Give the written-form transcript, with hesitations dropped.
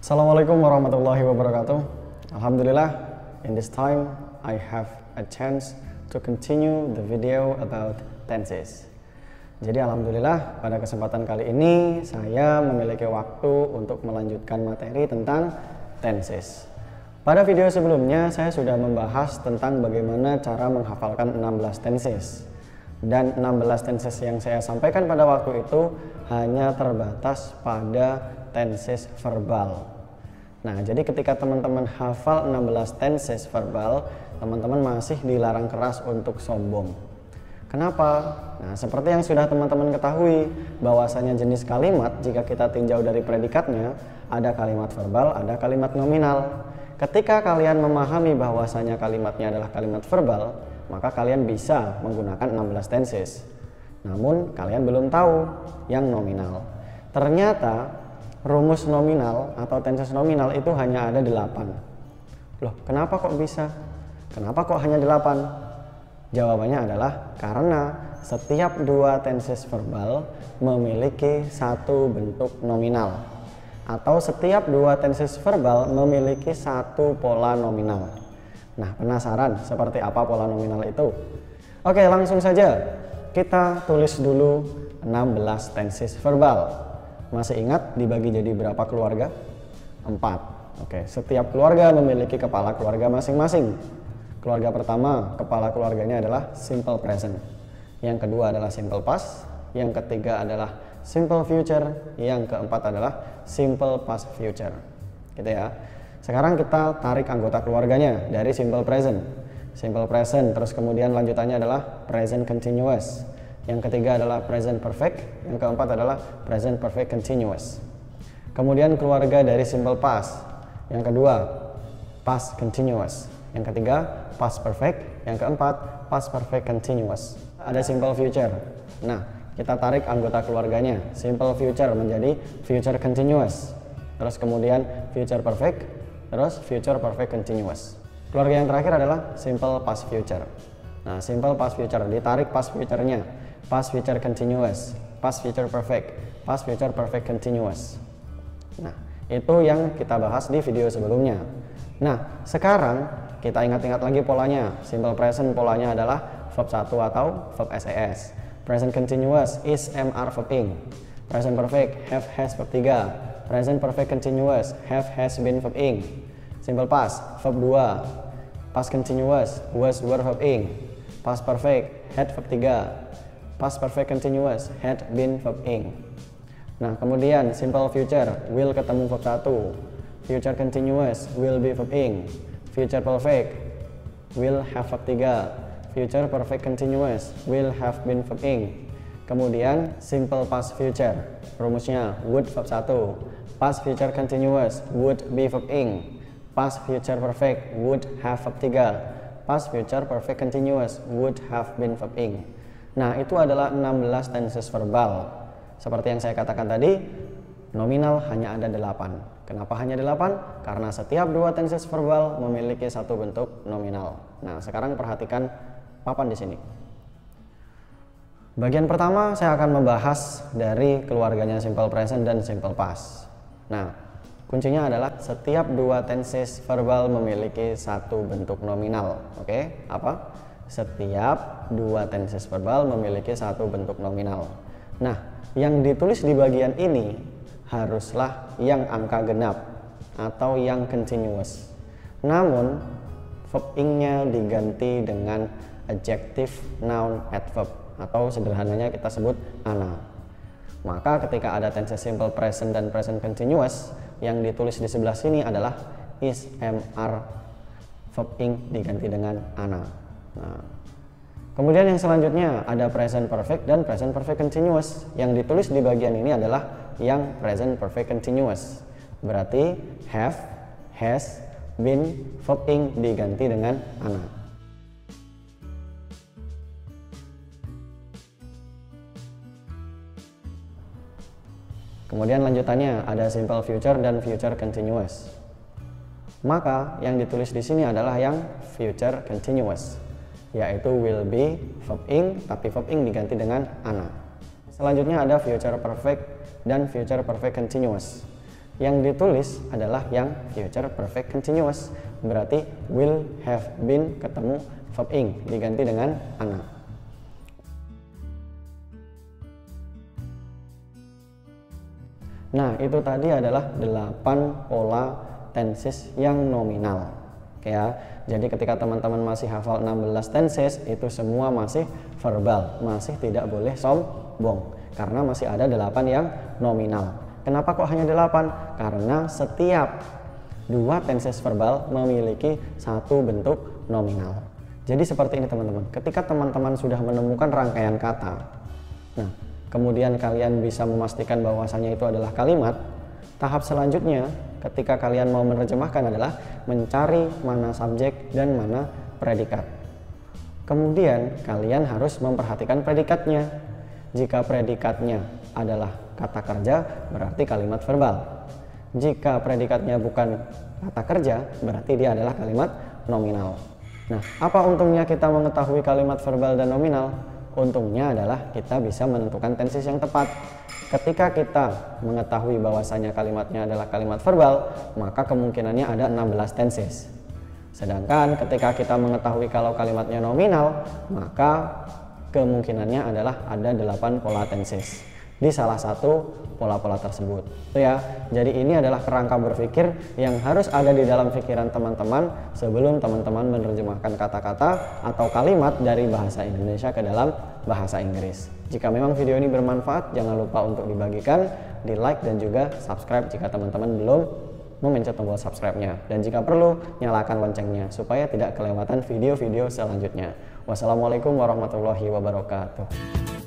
Assalamualaikum warahmatullahi wabarakatuh. Alhamdulillah, in this time I have a chance to continue the video about tenses. Jadi alhamdulillah pada kesempatan kali ini saya memiliki waktu untuk melanjutkan materi tentang tenses. Pada video sebelumnya saya sudah membahas tentang bagaimana cara menghafalkan 16 tenses. Dan 16 tenses yang saya sampaikan pada waktu itu hanya terbatas pada tenses verbal. Nah, jadi ketika teman-teman hafal 16 tenses verbal, teman-teman masih dilarang keras untuk sombong. Kenapa? Nah, seperti yang sudah teman-teman ketahui, bahwasanya jenis kalimat jika kita tinjau dari predikatnya, ada kalimat verbal, ada kalimat nominal. Ketika kalian memahami bahwasanya kalimatnya adalah kalimat verbal, maka kalian bisa menggunakan 16 tenses. Namun, kalian belum tahu yang nominal. Ternyata rumus nominal atau tenses nominal itu hanya ada 8. Loh, kenapa kok bisa? Kenapa kok hanya 8? Jawabannya adalah karena setiap dua tenses verbal memiliki satu bentuk nominal, atau setiap dua tenses verbal memiliki satu pola nominal. Nah, penasaran seperti apa pola nominal itu? Oke, langsung saja kita tulis dulu 16 tenses verbal. Masih ingat dibagi jadi berapa keluarga? 4. Oke, setiap keluarga memiliki kepala keluarga masing-masing. Keluarga pertama, kepala keluarganya adalah simple present. Yang kedua adalah simple past. Yang ketiga adalah simple future. Yang keempat adalah simple past future. Gitu ya. Sekarang kita tarik anggota keluarganya dari simple present. Simple present, terus kemudian lanjutannya adalah present continuous. Yang ketiga adalah present perfect, yang keempat adalah present perfect continuous. Kemudian keluarga dari simple past. Yang kedua, past continuous. Yang ketiga, past perfect. Yang keempat, past perfect continuous. Ada simple future. Nah, kita tarik anggota keluarganya. Simple future menjadi future continuous. Terus kemudian future perfect, terus future perfect continuous. Keluarga yang terakhir adalah simple past future. Nah, simple past future, ditarik past future-nya. Past future continuous, past future perfect, past future perfect continuous. Nah, itu yang kita bahas di video sebelumnya. Nah, sekarang kita ingat-ingat lagi polanya. Simple present polanya adalah verb 1 atau verb SES. Present continuous is MR verb ing. Present perfect have has verb 3. Present perfect continuous have has been verb ing. Simple past verb 2. Past continuous was were verb ing. Past perfect had verb 3. Past perfect continuous had been verb ing. Nah, kemudian simple future will ketemu verb 1. Future continuous will be verb ing. Future perfect will have verb 3. Future perfect continuous will have been verb ing. Kemudian simple past future, rumusnya would verb 1. Past future continuous would be verb ing. Past future perfect would have verb 3. Past future perfect continuous would have been verb ing. Nah, itu adalah 16 tenses verbal. Seperti yang saya katakan tadi, nominal hanya ada 8. Kenapa hanya 8? Karena setiap dua tenses verbal memiliki satu bentuk nominal. Nah, sekarang perhatikan papan di sini. Bagian pertama saya akan membahas dari keluarganya simple present dan simple past. Nah, kuncinya adalah setiap dua tenses verbal memiliki satu bentuk nominal. Oke, apa? Setiap dua tenses verbal memiliki satu bentuk nominal. Nah, yang ditulis di bagian ini haruslah yang angka genap atau yang continuous. Namun, verb ing-nya diganti dengan adjective noun adverb atau sederhananya kita sebut ana. Maka ketika ada tenses simple present dan present continuous, yang ditulis di sebelah sini adalah is mr, verb ing diganti dengan ana. Nah, kemudian yang selanjutnya ada present perfect dan present perfect continuous. Yang ditulis di bagian ini adalah yang present perfect continuous. Berarti have, has, been, verb ing diganti dengan ana. Kemudian lanjutannya ada simple future dan future continuous. Maka yang ditulis di sini adalah yang future continuous, yaitu will be verb ing, tapi verb ing diganti dengan ana. Selanjutnya ada future perfect dan future perfect continuous. Yang ditulis adalah yang future perfect continuous. Berarti will, have been ketemu verb ing diganti dengan ana. Nah, itu tadi adalah 8 pola tenses yang nominal. Oke ya. Jadi ketika teman-teman masih hafal 16 tenses, itu semua masih verbal, masih tidak boleh sombong karena masih ada 8 yang nominal. Kenapa kok hanya 8? Karena setiap 2 tenses verbal memiliki 1 bentuk nominal. Jadi seperti ini teman-teman. Ketika teman-teman sudah menemukan rangkaian kata, nah kemudian kalian bisa memastikan bahwasanya itu adalah kalimat, tahap selanjutnya ketika kalian mau menerjemahkan adalah mencari mana subjek dan mana predikat. Kemudian kalian harus memperhatikan predikatnya. Jika predikatnya adalah kata kerja, berarti kalimat verbal. Jika predikatnya bukan kata kerja, berarti dia adalah kalimat nominal. Nah, apa untungnya kita mengetahui kalimat verbal dan nominal? Untungnya adalah kita bisa menentukan tenses yang tepat. Ketika kita mengetahui bahwasanya kalimatnya adalah kalimat verbal, maka kemungkinannya ada 16 tenses. Sedangkan ketika kita mengetahui kalau kalimatnya nominal, maka kemungkinannya adalah ada 8 pola tenses di salah satu pola-pola tersebut. Itu ya. Jadi ini adalah kerangka berpikir yang harus ada di dalam pikiran teman-teman sebelum teman-teman menerjemahkan kata-kata atau kalimat dari bahasa Indonesia ke dalam bahasa Inggris. Jika memang video ini bermanfaat, jangan lupa untuk dibagikan, di like dan juga subscribe jika teman-teman belum memencet tombol subscribe-nya. Dan jika perlu, nyalakan loncengnya supaya tidak kelewatan video-video selanjutnya. Wassalamualaikum warahmatullahi wabarakatuh.